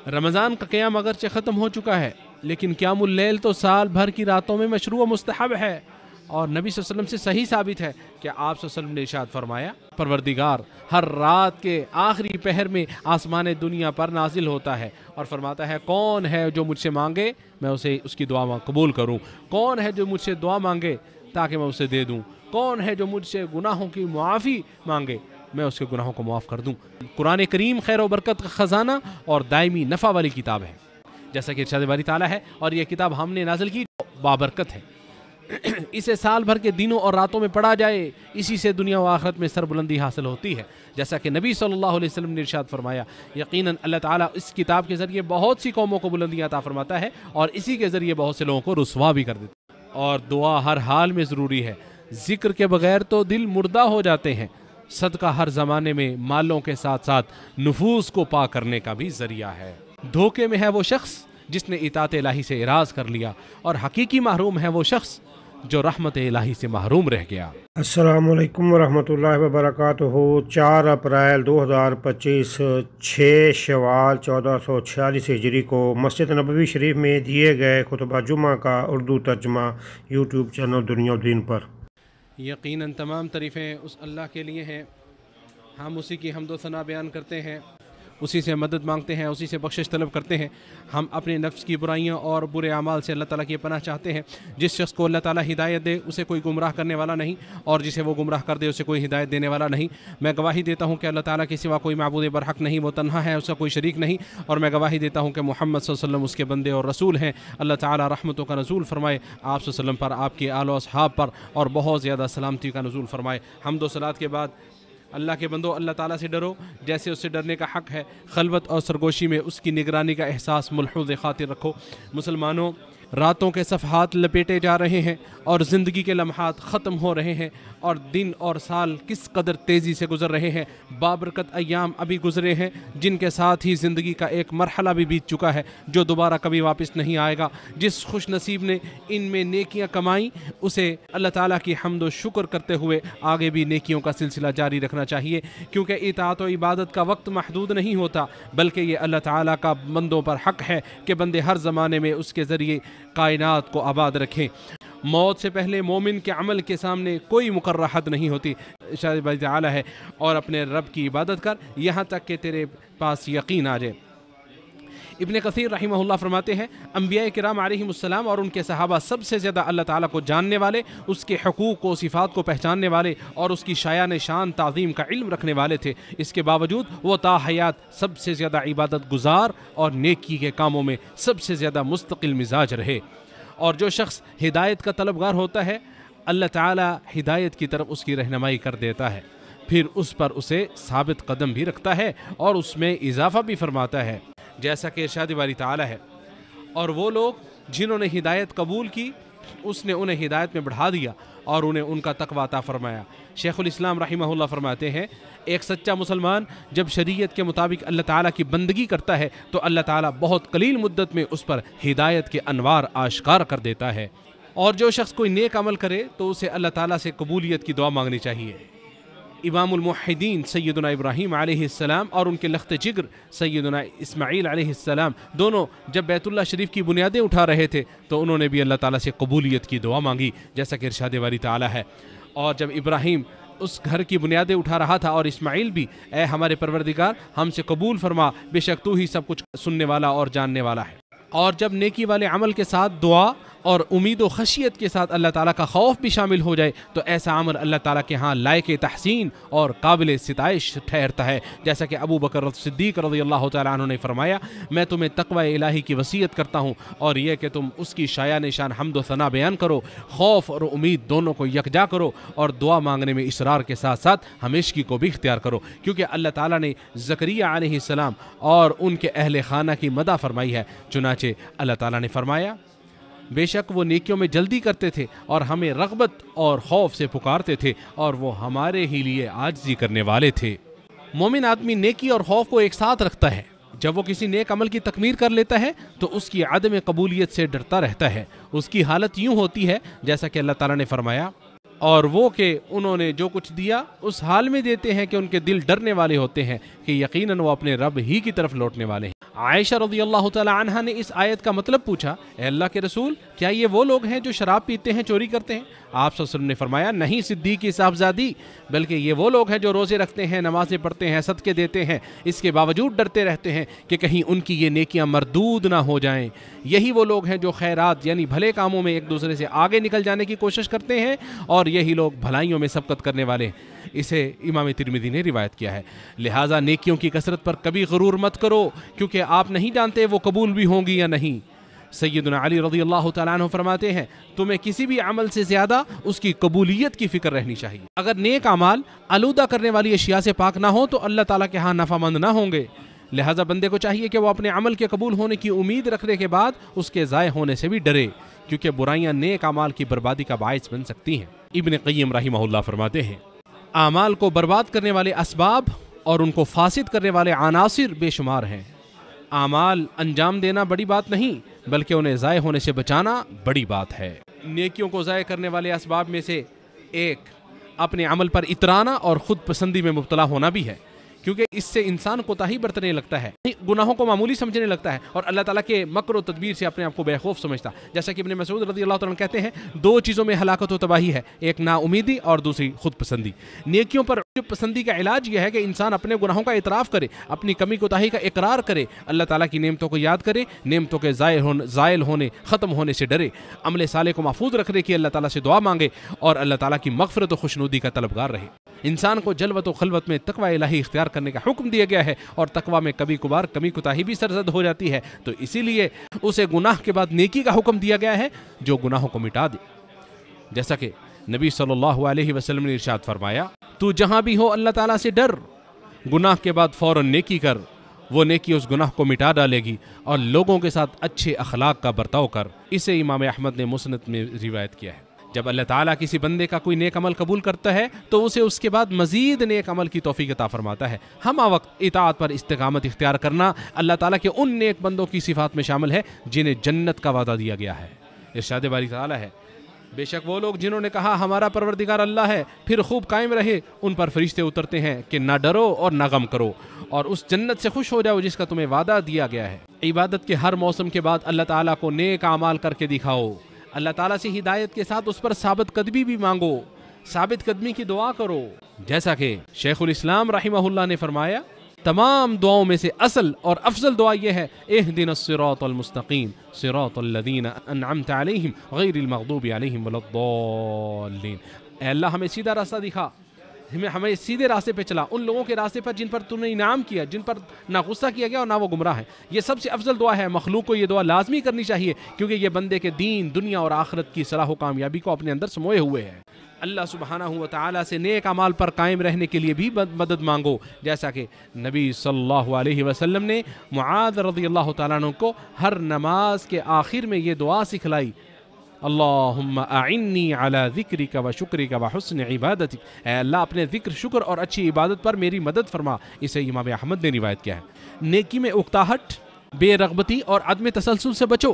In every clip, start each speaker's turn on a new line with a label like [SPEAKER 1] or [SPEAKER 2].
[SPEAKER 1] رمضان کا قیام اگرچہ ختم ہو چکا ہے، لیکن قیام اللیل تو سال بھر کی راتوں میں مشروع و مستحب ہے، اور نبی صلی اللہ علیہ وسلم سے صحیح ثابت ہے کہ آپ صلی اللہ علیہ وسلم نے ارشاد فرمایا، پروردگار ہر رات کے آخری پہر میں آسمان دنیا پر نازل ہوتا ہے اور فرماتا ہے کون ہے جو مجھ سے مانگے میں اسے اس کی دعا قبول کروں، کون ہے جو مجھ سے دعا مانگے تاکہ میں اسے دے دوں، کون ہے جو مجھ سے گناہوں کی معافی مانگے میں اس کے گناہوں کو معاف کر دوں۔ قرآن کریم خیر و برکت کا خزانہ اور دائمی نفع والی کتاب ہے، جیسا کہ ارشاد باری تعالیٰ ہے، اور یہ کتاب ہم نے نازل کی بابرکت ہے، اسے سال بھر کے دنوں اور راتوں میں پڑھا جائے، اسی سے دنیا و آخرت میں سربلندی حاصل ہوتی ہے، جیسا کہ نبی صلی اللہ علیہ وسلم نے ارشاد فرمایا، یقیناً اللہ تعالیٰ اس کتاب کے ذریعے بہت سی قوموں کو بلندیاں عطا فرماتا ہے اور اسی کے ذریعے بہت سے لوگوں کو رسوا بھی کر دیتا ہے۔ اور دعا ہر حال میں ضروری ہے، ذکر کے بغیر تو دل مردہ ہو جاتے ہیں، صدقہ ہر زمانے میں مالوں کے ساتھ ساتھ نفوس کو پاک کرنے کا بھی ذریعہ ہے۔ دھوکے میں ہے وہ شخص جس نے اطاعت الہی سے اعراض کر لیا، اور حقیقی محروم ہے وہ شخص جو رحمت الہی سے محروم رہ گیا۔
[SPEAKER 2] السلام علیکم ورحمۃ اللہ وبرکاتہ۔ 4 اپریل 2025، 6 شوال 1446 ہجری کو مسجد نبوی شریف میں دیے گئے خطبہ جمعہ کا اردو ترجمہ یوٹیوب چینل دنیا و دین پر۔
[SPEAKER 1] یقیناً تمام تعریفیں اس اللہ کے لیے ہیں، ہم اسی کی حمد و ثنا بیان کرتے ہیں، اسی سے مدد مانگتے ہیں، اسی سے بخشش طلب کرتے ہیں۔ ہم اپنے نفس کی برائیوں اور برے اعمال سے اللہ تعالیٰ کی پناہ چاہتے ہیں۔ جس شخص کو اللہ تعالیٰ ہدایت دے اسے کوئی گمراہ کرنے والا نہیں، اور جسے وہ گمراہ کر دے اسے کوئی ہدایت دینے والا نہیں۔ میں گواہی دیتا ہوں کہ اللہ تعالیٰ کے سوا کوئی معبود برحق نہیں، وہ تنہا ہے، اس کا کوئی شریک نہیں، اور میں گواہی دیتا ہوں کہ محمد صلی اللہ علیہ وسلم اس کے بندے اور رسول ہیں۔ اللہ تعالیٰ رحمتوں کا نزول فرمائے آپ صلی اللہ علیہ وسلم پر، آپ کے آل و اصحاب پر، اور بہت زیادہ سلامتی کا نزول فرمائے۔ حمد و صلات کے بعد اللہ کے بندو، اللہ تعالیٰ سے ڈرو جیسے اس سے ڈرنے کا حق ہے، خلوت اور سرگوشی میں اس کی نگرانی کا احساس ملحوظ خاطر رکھو۔ مسلمانوں، راتوں کے صفحات لپیٹے جا رہے ہیں اور زندگی کے لمحات ختم ہو رہے ہیں، اور دن اور سال کس قدر تیزی سے گزر رہے ہیں۔ بابرکت ایام ابھی گزرے ہیں جن کے ساتھ ہی زندگی کا ایک مرحلہ بھی بیت چکا ہے جو دوبارہ کبھی واپس نہیں آئے گا۔ جس خوش نصیب نے ان میں نیکیاں کمائیں اسے اللہ تعالیٰ کی حمد و شکر کرتے ہوئے آگے بھی نیکیوں کا سلسلہ جاری رکھنا چاہیے، کیونکہ اطاعت و عبادت کا وقت محدود نہیں ہوتا، بلکہ یہ اللہ تعالیٰ کا بندوں پر حق ہے کہ بندے ہر زمانے میں اس کے ذریعے کائنات کو آباد رکھیں۔ موت سے پہلے مومن کے عمل کے سامنے کوئی مقررہ حد نہیں ہوتی، ارشاد باری تعالیٰ ہے، اور اپنے رب کی عبادت کر یہاں تک کہ تیرے پاس یقین آ جائے۔ ابن کثیر رحمہ اللہ فرماتے ہیں، انبیاء کرام علیہم السلام اور ان کے صحابہ سب سے زیادہ اللہ تعالیٰ کو جاننے والے، اس کے حقوق و صفات کو پہچاننے والے اور اس کی شایان شان تعظیم کا علم رکھنے والے تھے۔ اس کے باوجود وہ تا حیات سب سے زیادہ عبادت گزار اور نیکی کے کاموں میں سب سے زیادہ مستقل مزاج رہے۔ اور جو شخص ہدایت کا طلبگار ہوتا ہے، اللہ تعالیٰ ہدایت کی طرف اس کی رہنمائی کر دیتا ہے، پھر اس پر اسے ثابت قدم بھی رکھتا ہے اور اس میں اضافہ بھی فرماتا ہے، جیسا کہ ارشاد باری تعالیٰ ہے، اور وہ لوگ جنہوں نے ہدایت قبول کی اس نے انہیں ہدایت میں بڑھا دیا اور انہیں ان کا تقویٰ عطا فرمایا۔ شیخ الاسلام رحمہ اللہ فرماتے ہیں، ایک سچا مسلمان جب شریعت کے مطابق اللہ تعالیٰ کی بندگی کرتا ہے تو اللہ تعالیٰ بہت قلیل مدت میں اس پر ہدایت کے انوار آشکار کر دیتا ہے۔ اور جو شخص کوئی نیک عمل کرے تو اسے اللہ تعالیٰ سے قبولیت کی دعا مانگنی چاہیے۔ امام الموحدین سیدنا ابراہیم علیہ السلام اور ان کے لخت جگر سیدنا اسماعیل علیہ السلام دونوں جب بیت اللہ شریف کی بنیادیں اٹھا رہے تھے تو انہوں نے بھی اللہ تعالیٰ سے قبولیت کی دعا مانگی، جیسا کہ ارشاد باری تعالیٰ ہے۔ اور جب ابراہیم اس گھر کی بنیادیں اٹھا رہا تھا اور اسماعیل بھی، اے ہمارے پروردگار ہم سے قبول فرما، بے شک تو ہی سب کچھ سننے والا اور جاننے والا ہے۔ اور جب نیکی والے عمل کے ساتھ دعا اور امید و خشیت کے ساتھ اللہ تعالیٰ کا خوف بھی شامل ہو جائے تو ایسا عمل اللہ تعالیٰ کے ہاں لائق تحسین اور قابل ستائش ٹھہرتا ہے، جیسا کہ ابو بکر صدیق رضی اللہ تعالیٰ عنہ نے فرمایا، میں تمہیں تقوی الہی کی وصیت کرتا ہوں اور یہ کہ تم اس کی شایان شان حمد و ثنا بیان کرو، خوف اور امید دونوں کو یکجا کرو، اور دعا مانگنے میں اصرار کے ساتھ ساتھ ہمیشگی کو بھی اختیار کرو، کیونکہ اللہ تعالیٰ نے زکریا علیہ السلام اور ان کے اہل خانہ کی مدح فرمائی ہے۔ چنانچہ اللہ تعالیٰ نے فرمایا، بے شک وہ نیکیوں میں جلدی کرتے تھے اور ہمیں رغبت اور خوف سے پکارتے تھے، اور وہ ہمارے ہی لیے عاجزی کرنے والے تھے۔ مومن آدمی نیکی اور خوف کو ایک ساتھ رکھتا ہے۔ جب وہ کسی نیک عمل کی تکمیل کر لیتا ہے تو اس کی عدم قبولیت سے ڈرتا رہتا ہے۔ اس کی حالت یوں ہوتی ہے جیسا کہ اللہ تعالیٰ نے فرمایا، اور وہ کہ انہوں نے جو کچھ دیا اس حال میں دیتے ہیں کہ ان کے دل ڈرنے والے ہوتے ہیں کہ یقیناً وہ اپنے رب ہی کی طرف لوٹنے والے ہیں۔ عائشہ رضی اللہ تعالی عنہا نے اس آیت کا مطلب پوچھا، اے اللہ کے رسول، کیا یہ وہ لوگ ہیں جو شراب پیتے ہیں، چوری کرتے ہیں؟ آپ صلی اللہ علیہ وسلم نے فرمایا، نہیں صدیقی صاحبزادی، بلکہ یہ وہ لوگ ہیں جو روزے رکھتے ہیں، نمازیں پڑھتے ہیں، صدقے دیتے ہیں، اس کے باوجود ڈرتے رہتے ہیں کہ کہیں ان کی یہ نیکیاں مردود نہ ہو جائیں۔ یہی وہ لوگ ہیں جو خیرات یعنی بھلے کاموں میں ایک دوسرے سے آگے نکل جانے کی کوشش کرتے ہیں، اور یہی لوگ بھلائیوں میں سبقت کرنے والے ہیں۔ اسے امام ترمذی نے روایت کیا ہے۔ لہٰذا نیکیوں کی کثرت پر کبھی غرور مت کرو، کیونکہ آپ نہیں جانتے وہ قبول بھی ہوں گی یا نہیں۔ سیدنا علی رضی اللہ تعالیٰ عنہ فرماتے ہیں، تمہیں کسی بھی عمل سے زیادہ اس کی قبولیت کی فکر رہنی چاہیے۔ اگر نیک اعمال آلودہ کرنے والی اشیاء سے پاک نہ ہو تو اللہ تعالیٰ کے ہاں نفع مند نہ ہوں گے۔ لہٰذا بندے کو چاہیے کہ وہ اپنے عمل کے قبول ہونے کی امید رکھنے کے بعد اس کے ضائع ہونے سے بھی ڈرے، کیونکہ برائیاں نیک اعمال کی بربادی کا باعث بن سکتی ہیں۔ ابن قیم رحمہ اللہ فرماتے ہیں، اعمال کو برباد کرنے والے اسباب اور ان کو فاسد کرنے والے عناصر بے شمار ہیں۔ اعمال انجام دینا بڑی بات نہیں، بلکہ انہیں ضائع ہونے سے بچانا بڑی بات ہے۔ نیکیوں کو ضائع کرنے والے اسباب میں سے ایک اپنے عمل پر اترانا اور خود پسندی میں مبتلا ہونا بھی ہے، کیونکہ اس سے انسان کوتاہی برتنے لگتا ہے، گناہوں کو معمولی سمجھنے لگتا ہے، اور اللہ تعالیٰ کے مکر و تدبیر سے اپنے آپ کو بے خوف سمجھتا ہے۔ جیسا کہ ابن مسعود رضی اللہ عنہ کہتے ہیں، دو چیزوں میں ہلاکت و تباہی ہے، ایک نا امیدی اور دوسری خود پسندی۔ نیکیوں پر پسندی کا علاج یہ ہے کہ انسان اپنے گناہوں کا اعتراف کرے، اپنی کمی کوتاہی کا اقرار کرے، اللہ تعالیٰ کی نعمتوں کو یاد کرے، نعمتوں کے زائل ہونے ختم ہونے سے ڈرے، عمل صالح کو محفوظ رکھنے کی اللہ تعالیٰ سے دعا مانگے، اور اللہ تعالیٰ کی مغفرت و خوشنودی کا طلبگار رہے۔ انسان کو جلوت و خلوت میں تقوی الہی اختیار کرنے کا حکم دیا گیا ہے، اور تقوی میں کبھی کبھار کمی کوتاہی بھی سرزد ہو جاتی ہے، تو اسی لیے اسے گناہ کے بعد نیکی کا حکم دیا گیا ہے جو گناہوں کو مٹا دے۔ جیسا کہ نبی صلی اللہ علیہ وسلم نے ارشاد فرمایا، تو جہاں بھی ہو اللہ تعالیٰ سے ڈر، گناہ کے بعد فوراً نیکی کر، وہ نیکی اس گناہ کو مٹا ڈالے گی، اور لوگوں کے ساتھ اچھے اخلاق کا برتاؤ کر۔ اسے امام احمد نے مسند میں روایت کیا ہے۔ جب اللہ تعالیٰ کسی بندے کا کوئی نیک عمل قبول کرتا ہے تو اسے اس کے بعد مزید نیک عمل کی توفیق عطا فرماتا ہے۔ ہمہ وقت اطاعت پر استقامت اختیار کرنا اللہ تعالیٰ کے ان نیک بندوں کی صفات میں شامل ہے جنہیں جنت کا وعدہ دیا گیا ہے۔ ارشاد باری تعالیٰ ہے، بے شک وہ لوگ جنہوں نے کہا ہمارا پروردگار اللہ ہے، پھر خوب قائم رہے، ان پر فرشتے اترتے ہیں کہ نہ ڈرو اور نہ غم کرو، اور اس جنت سے خوش ہو جاؤ جس کا تمہیں وعدہ دیا گیا ہے۔ عبادت کے ہر موسم کے بعد اللہ تعالیٰ کو نیک اعمال کر کے دکھاؤ، اللہ تعالیٰ سے ہدایت کے ساتھ اس پر ثابت قدمی بھی مانگو، ثابت قدمی کی دعا کرو۔ جیسا کہ شیخ الاسلام رحمہ اللہ نے فرمایا، تمام دعاؤں میں سے اصل اور افضل دعا یہ ہے، اہدنا الصراط المستقیم صراط الذین انعمت علیہم غیر المغضوب علیہم ولا الضالین۔ اے اللہ ہمیں سیدھا راستہ دکھا، ہمیں سیدھے راستے پہ چلا، ان لوگوں کے راستے پر جن پر تم نے انعام کیا، جن پر نہ غصہ کیا گیا اور نہ وہ گمراہ ہیں۔ یہ سب سے افضل دعا ہے، مخلوق کو یہ دعا لازمی کرنی چاہیے، کیونکہ یہ بندے کے دین، دنیا اور آخرت کی صلاح و کامیابی کو اپنے اندر سموئے ہوئے ہے۔ اللہ سبحانہ و تعالیٰ سے نیک اعمال پر قائم رہنے کے لیے بھی مدد مانگو، جیسا کہ نبی صلی اللہ علیہ وسلم نے معاذ رضی اللہ تعالیٰ عنہ کو ہر نماز کے آخر میں یہ دعا سکھلائی، اللہم اعنی علی ذکرک و شکرک و حسن عبادتک، اے اللہ اپنے ذکر، شکر اور اچھی عبادت پر میری مدد فرما۔ اسے امام احمد نے روایت کیا ہے۔ نیکی میں اکتاہٹ، بے رغبتی اور عدم تسلسل سے بچو،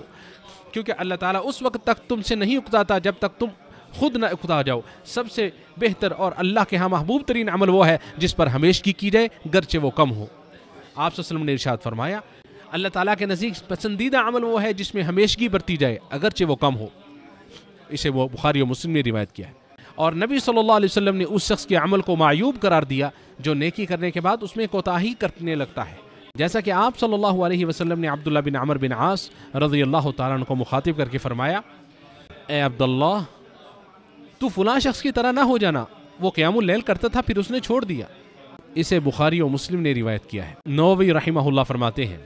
[SPEAKER 1] کیونکہ اللہ تعالیٰ اس وقت تک تم سے نہیں اکتاتا جب تک تم خود نہ اکتا جاؤ۔ سب سے بہتر اور اللہ کے ہاں محبوب ترین عمل وہ ہے جس پر ہمیشگی کی جائے گرچہ وہ کم ہو۔ آپ صلی اللہ علیہ وسلم نے ارشاد فرمایا، اللہ تعالیٰ کے نزدیک پسندیدہ عمل وہ ہے جس میں ہمیشگی برتی جائے اگرچہ وہ کم ہو۔ اسے وہ بخاری و مسلم نے روایت کیا ہے۔ اور نبی صلی اللہ علیہ وسلم نے اس شخص کے عمل کو معیوب قرار دیا جو نیکی کرنے کے بعد اس میں کوتاہی کرنے لگتا ہے، جیسا کہ آپ صلی اللہ علیہ وسلم نے عبداللہ بن عمر بن عاص رضی اللہ تعالیٰ عنہ کو مخاطب کر کے فرمایا، اے عبداللہ تو فلاں شخص کی طرح نہ ہو جانا، وہ قیام اللیل کرتا تھا پھر اس نے چھوڑ دیا۔ اسے بخاری و مسلم نے روایت کیا ہے۔ نووی رحمہ اللہ فرماتے ہیں،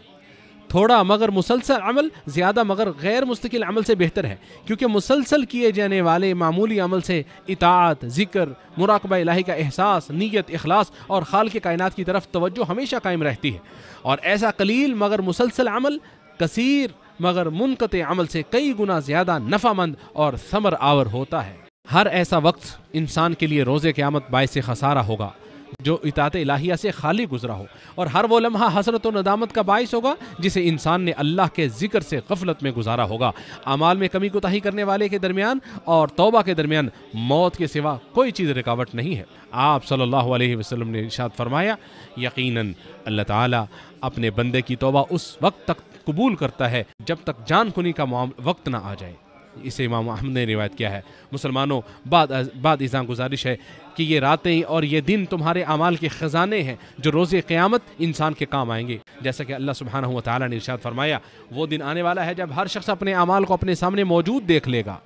[SPEAKER 1] تھوڑا مگر مسلسل عمل زیادہ مگر غیر مستقل عمل سے بہتر ہے، کیونکہ مسلسل کیے جانے والے معمولی عمل سے اطاعت، ذکر، مراقبہ الہی کا احساس، نیت، اخلاص اور خالق کائنات کی طرف توجہ ہمیشہ قائم رہتی ہے، اور ایسا قلیل مگر مسلسل عمل کثیر مگر منقطع عمل سے کئی گنا زیادہ نفع مند اور ثمر آور ہوتا ہے۔ ہر ایسا وقت انسان کے لیے روز قیامت باعث خسارہ ہوگا جو اطاعت الہیہ سے خالی گزرا ہو، اور ہر وہ لمحہ حسرت و ندامت کا باعث ہوگا جسے انسان نے اللہ کے ذکر سے غفلت میں گزارا ہوگا۔ اعمال میں کمی کوتاہی کرنے والے کے درمیان اور توبہ کے درمیان موت کے سوا کوئی چیز رکاوٹ نہیں ہے۔ آپ صلی اللہ علیہ وسلم نے ارشاد فرمایا، یقیناً اللہ تعالیٰ اپنے بندے کی توبہ اس وقت تک قبول کرتا ہے جب تک جان کنی کا وقت نہ آ جائے۔ اسے امام احمد نے روایت کیا ہے۔ مسلمانوں، بعد ازاں گزارش ہے کہ یہ راتیں اور یہ دن تمہارے اعمال کے خزانے ہیں جو روز قیامت انسان کے کام آئیں گے، جیسا کہ اللہ سبحانہ و تعالیٰ نے ارشاد فرمایا، وہ دن آنے والا ہے جب ہر شخص اپنے اعمال کو اپنے سامنے موجود دیکھ لے گا۔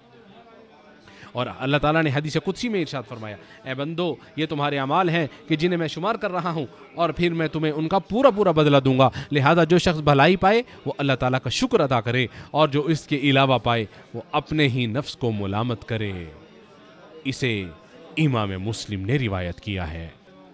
[SPEAKER 1] اور اللہ تعالیٰ نے حدیث قدسی میں ارشاد فرمایا، اے بندو، یہ تمہارے اعمال ہیں کہ جنہیں میں شمار کر رہا ہوں، اور پھر میں تمہیں ان کا پورا بدلہ دوں گا، لہذا جو شخص بھلائی پائے وہ اللہ تعالیٰ کا شکر ادا کرے، اور جو اس کے علاوہ پائے وہ اپنے ہی نفس کو ملامت کرے۔ اسے امام مسلم نے روایت کیا ہے۔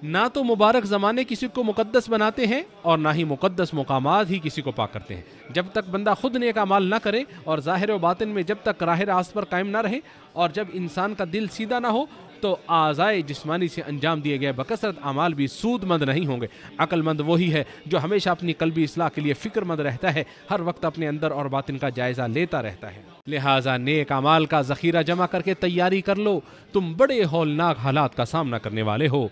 [SPEAKER 1] نہ تو مبارک زمانے کسی کو مقدس بناتے ہیں اور نہ ہی مقدس مقامات ہی کسی کو پاک کرتے ہیں۔ جب تک بندہ خود نیک اعمال نہ کرے اور ظاہر و باطن میں جب تک راہ راست پر قائم نہ رہے، اور جب انسان کا دل سیدھا نہ ہو، تو اعضائے جسمانی سے انجام دیے گئے بکثرت اعمال بھی سود مند نہیں ہوں گے۔ عقل مند وہی ہے جو ہمیشہ اپنی قلبی اصلاح کے لیے فکر مند رہتا ہے، ہر وقت اپنے اندر اور باطن کا جائزہ لیتا رہتا ہے۔ لہٰذا نیک اعمال کا ذخیرہ جمع کر کے تیاری کر لو، تم بڑے ہولناک حالات کا سامنا کرنے والے ہو۔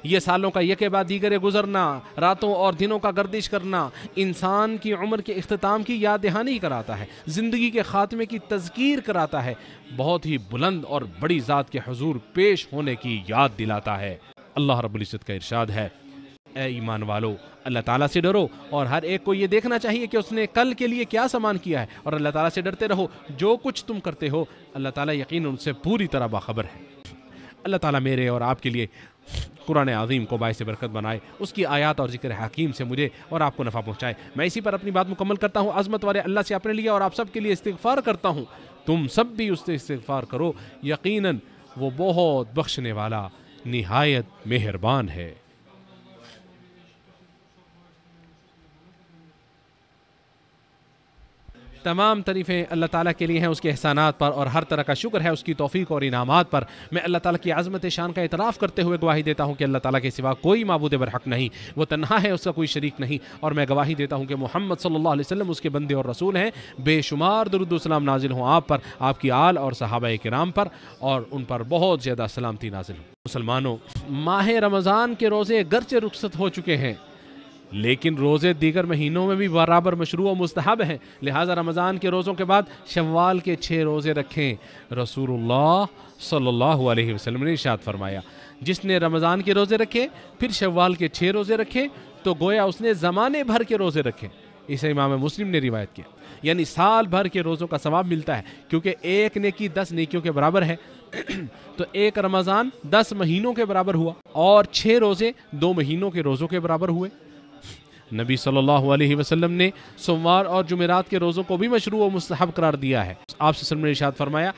[SPEAKER 1] یہ سالوں کا یکے بعد دیگرے گزرنا، راتوں اور دنوں کا گردش کرنا انسان کی عمر کے اختتام کی یاد دہانی کراتا ہے، زندگی کے خاتمے کی تذکیر کراتا ہے، بہت ہی بلند اور بڑی ذات کے حضور پیش ہونے کی یاد دلاتا ہے۔ اللہ رب العزت کا ارشاد ہے، اے ایمان والو، اللہ تعالیٰ سے ڈرو، اور ہر ایک کو یہ دیکھنا چاہیے کہ اس نے کل کے لیے کیا سامان کیا ہے، اور اللہ تعالیٰ سے ڈرتے رہو، جو کچھ تم کرتے ہو اللہ تعالیٰ یقیناً ان سے پوری طرح باخبر ہے۔ اللہ تعالیٰ میرے اور آپ کے لیے قرآن عظیم کو باعث برکت بنائے، اس کی آیات اور ذکر حکیم سے مجھے اور آپ کو نفع پہنچائے۔ میں اسی پر اپنی بات مکمل کرتا ہوں۔ عظمت والے اللہ سے اپنے لیے اور آپ سب کے لیے استغفار کرتا ہوں، تم سب بھی اس سے استغفار کرو، یقیناً وہ بہت بخشنے والا نہایت مہربان ہے۔ تمام تعریفیں اللہ تعالیٰ کے لیے ہیں، اس کے احسانات پر، اور ہر طرح کا شکر ہے اس کی توفیق اور انعامات پر۔ میں اللہ تعالیٰ کی عظمت شان کا اعتراف کرتے ہوئے گواہی دیتا ہوں کہ اللہ تعالیٰ کے سوا کوئی معبود برحق نہیں، وہ تنہا ہے، اس کا کوئی شریک نہیں، اور میں گواہی دیتا ہوں کہ محمد صلی اللہ علیہ وسلم اس کے بندے اور رسول ہیں۔ بے شمار درود و سلام نازل ہوں آپ پر، آپ کی آل اور صحابہ کرام پر، اور ان پر بہت زیادہ سلامتی نازل ہوں۔ مسلمانوں، ماہ رمضان کے روزے گرچہ رخصت ہو چکے ہیں، لیکن روزے دیگر مہینوں میں بھی برابر مشروع و مستحب ہیں، لہٰذا رمضان کے روزوں کے بعد شوال کے 6 روزے رکھیں۔ رسول اللہ صلی اللہ علیہ وسلم نے ارشاد فرمایا، جس نے رمضان کے روزے رکھے پھر شوال کے 6 روزے رکھے تو گویا اس نے زمانے بھر کے روزے رکھے۔ اسے امام مسلم نے روایت کیا، یعنی سال بھر کے روزوں کا ثواب ملتا ہے، کیونکہ ایک نیکی 10 نیکیوں کے برابر ہے۔ تو ایک رمضان 10 مہینوں کے برابر ہوا، اور 6 روزے 2 مہینوں کے روزوں کے برابر ہوئے۔ نبی صلی اللہ علیہ وسلم نے سوموار اور جمعرات کے روزوں کو بھی مشروع و مستحب قرار دیا ہے۔ آپ صلی اللہ علیہ وسلم نے ارشاد فرمایا،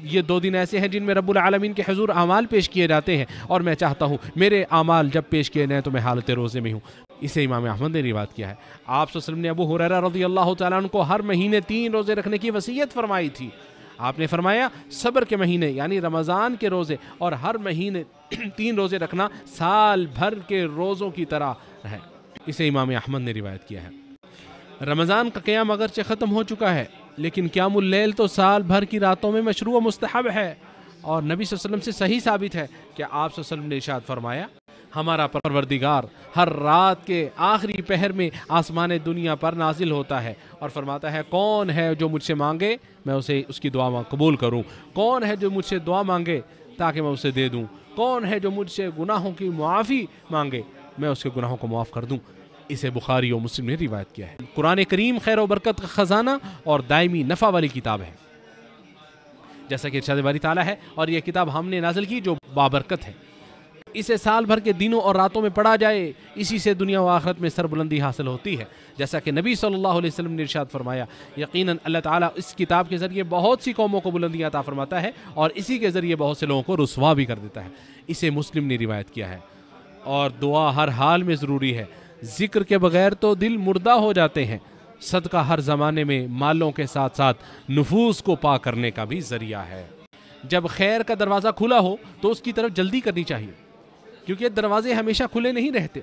[SPEAKER 1] یہ 2 دن ایسے ہیں جن میں رب العالمین کے حضور اعمال پیش کیے جاتے ہیں، اور میں چاہتا ہوں میرے اعمال جب پیش کیے جائیں تو میں حالت روزے میں ہوں۔ اسے امام احمد نے روایت کیا ہے۔ آپ صلی اللہ علیہ وسلم نے ابو ہریرہ رضی اللہ تعالیٰ عنہ کو ہر مہینے 3 روزے رکھنے کی وصیت فرمائی تھی۔ آپ نے فرمایا، صبر کے مہینے یعنی رمضان کے روزے اور ہر مہینے 3 روزے رکھنا سال بھر کے روزوں کی طرح ہے۔ اسے امام احمد نے روایت کیا ہے۔ رمضان کا قیام اگرچہ ختم ہو چکا ہے، لیکن قیام اللیل تو سال بھر کی راتوں میں مشروع و مستحب ہے، اور نبی صلی اللہ علیہ وسلم سے صحیح ثابت ہے کہ آپ صلی اللہ علیہ وسلم نے ارشاد فرمایا، ہمارا پروردگار ہر رات کے آخری پہر میں آسمان دنیا پر نازل ہوتا ہے اور فرماتا ہے، کون ہے جو مجھ سے مانگے میں اسے اس کی دعا قبول کروں، کون ہے جو مجھ سے دعا مانگے تاکہ میں اسے دے دوں، کون ہے جو مجھ سے گناہوں کی معافی مانگے میں اس کے گناہوں کو معاف کر دوں۔ اسے بخاری و مسلم نے روایت کیا ہے۔ قرآن کریم خیر و برکت کا خزانہ اور دائمی نفع والی کتاب ہے، جیسا کہ ارشاد باری تعالیٰ ہے، اور یہ کتاب ہم نے نازل کی جو بابرکت ہے۔ اسے سال بھر کے دنوں اور راتوں میں پڑھا جائے، اسی سے دنیا و آخرت میں سربلندی حاصل ہوتی ہے، جیسا کہ نبی صلی اللہ علیہ وسلم نے ارشاد فرمایا، یقیناً اللہ تعالیٰ اس کتاب کے ذریعے بہت سی قوموں کو بلندی عطا فرماتا ہے، اور اسی کے ذریعے بہت سے لوگوں کو رسوا بھی کر دیتا ہے۔ اسے مسلم نے روایت کیا ہے۔ اور دعا ہر حال میں ضروری ہے، ذکر کے بغیر تو دل مردہ ہو جاتے ہیں۔ صدقہ ہر زمانے میں مالوں کے ساتھ ساتھ نفوس کو پاک کرنے کا بھی ذریعہ ہے۔ جب خیر کا دروازہ کھلا ہو تو اس کی طرف جلدی کرنی چاہیے۔ کیونکہ دروازے ہمیشہ کھلے نہیں رہتے.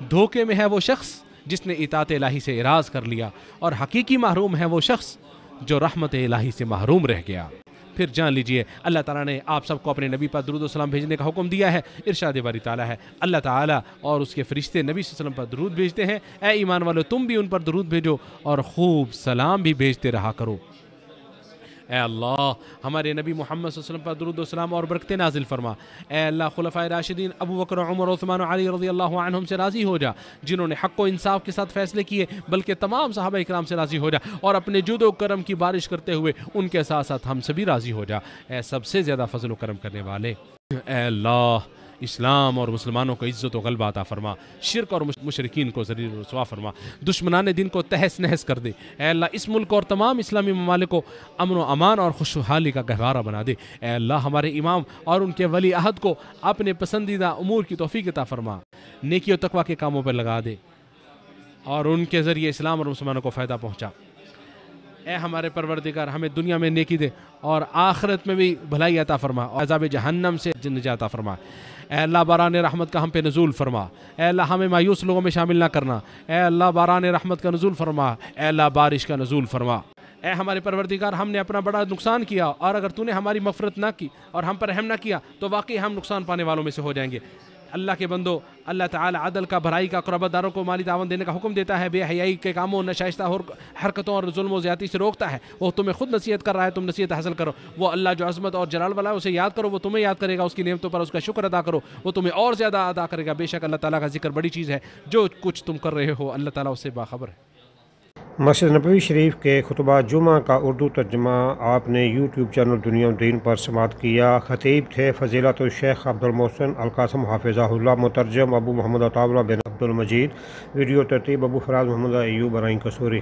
[SPEAKER 1] دھوکے میں ہے وہ شخص جس نے اطاعت الہی سے اعراض کر لیا، اور حقیقی محروم ہے وہ شخص جو رحمت الہی سے محروم رہ گیا. پھر جان لیجئے اللہ تعالیٰ نے آپ سب کو اپنے نبی پر درود و سلام بھیجنے کا حکم دیا ہے. ارشاد باری تعالیٰ ہے، اللہ تعالیٰ اور اس کے فرشتے نبی صلی اللہ علیہ وسلم پر درود بھیجتے ہیں. اے ایمان والو تم بھی ان پر درود بھیجو اور خوب سلام بھی بھیجتے رہا کرو. اے اللہ ہمارے نبی محمد صلی اللہ علیہ وسلم پر درود و سلام اور برکتیں نازل فرما. اے اللہ خلفائے راشدین ابو بکر، عمر، عثمان و علی رضی اللہ عنہم سے راضی ہو جا، جنہوں نے حق و انصاف کے ساتھ فیصلے کیے، بلکہ تمام صحابہ اکرام سے راضی ہو جا، اور اپنے جود و کرم کی بارش کرتے ہوئے ان کے ساتھ ساتھ ہم سبھی راضی ہو جا. اے سب سے زیادہ فضل و کرم کرنے والے، اے اللہ اسلام اور مسلمانوں کو عزت و غلبہ عطا فرما، شرک اور مشرکین کو ذلیل و رسوا فرما، دشمنان دین کو تہس نہس کر دے. اے اللہ اس ملک اور تمام اسلامی ممالک کو امن و امان اور خوشحالی کا گہوارہ بنا دے. اے اللہ ہمارے امام اور ان کے ولی عہد کو اپنے پسندیدہ امور کی توفیق عطا فرما، نیکی و تقوی کے کاموں پر لگا دے اور ان کے ذریعے اسلام اور مسلمانوں کو فائدہ پہنچا. اے ہمارے پروردگار ہمیں دنیا میں نیکی دے اور آخرت میں بھی بھلائی عطا فرما، اور عذاب جہنم سے نجات عطا فرما. اے اللہ باران رحمت کا ہم پہ نزول فرما. اے اللہ ہمیں مایوس لوگوں میں شامل نہ کرنا. اے اللہ باران رحمت کا نزول فرما. اے اللہ بارش کا نزول فرما. اے ہمارے پروردگار ہم نے اپنا بڑا نقصان کیا، اور اگر تو نے ہماری مغفرت نہ کی اور ہم پر رحم نہ کیا تو واقعی ہم نقصان پانے والوں میں سے ہو جائیں گے. اللہ کے بندو، اللہ تعالی عدل کا، بھلائی کا، قرابت داروں کو مالی تعاون دینے کا حکم دیتا ہے، بے حیائی کے کاموں، ناشائستہ حرکتوں اور ظلم و زیادتی سے روکتا ہے. وہ تمہیں خود نصیحت کر رہا ہے، تم نصیحت حاصل کرو. وہ اللہ جو عظمت اور جلال والا ہے اسے یاد کرو، وہ تمہیں یاد کرے گا. اس کی نعمتوں پر اس کا شکر ادا کرو، وہ تمہیں اور زیادہ ادا کرے گا. بے شک اللہ تعالیٰ کا ذکر بڑی چیز ہے، جو کچھ تم کر رہے ہو اللہ تعالیٰ اس سے باخبر ہے.
[SPEAKER 2] مسجد نبوی شریف کے خطبہ جمعہ کا اردو ترجمہ آپ نے یوٹیوب چینل دنیا و دین پر سماعت کیا. خطیب تھے فضیلت الشیخ عبد المحسن القاسم حافظہ اللہ. مترجم ابو محمد عطاء بن عبد المجید. ویڈیو ترتیب ابو فراز محمد ایوب ارائیں قصوری.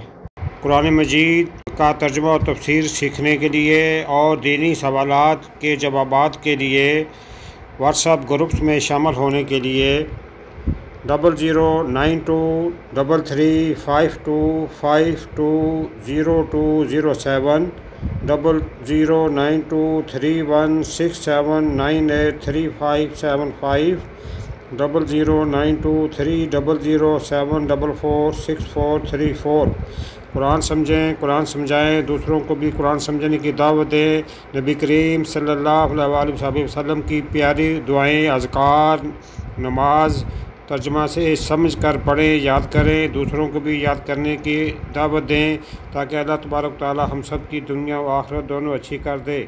[SPEAKER 2] قرآن مجید کا ترجمہ اور تفسیر سیکھنے کے لیے اور دینی سوالات کے جوابات کے لیے واٹس ایپ گروپس میں شامل ہونے کے لیے 00923352520207 00923167983575 00923007446434. قرآن سمجھیں، قرآن سمجھائیں، دوسروں کو بھی قرآن سمجھنے کی دعوت دیں. نبی کریم صلی اللہ علیہ وسلم کی پیاری دعائیں، اذکار، نماز ترجمہ سے سمجھ کر پڑھیں، یاد کریں، دوسروں کو بھی یاد کرنے کی دعوت دیں، تاکہ اللہ تبارک و تعالی ہم سب کی دنیا و آخرت دونوں اچھی کر دے.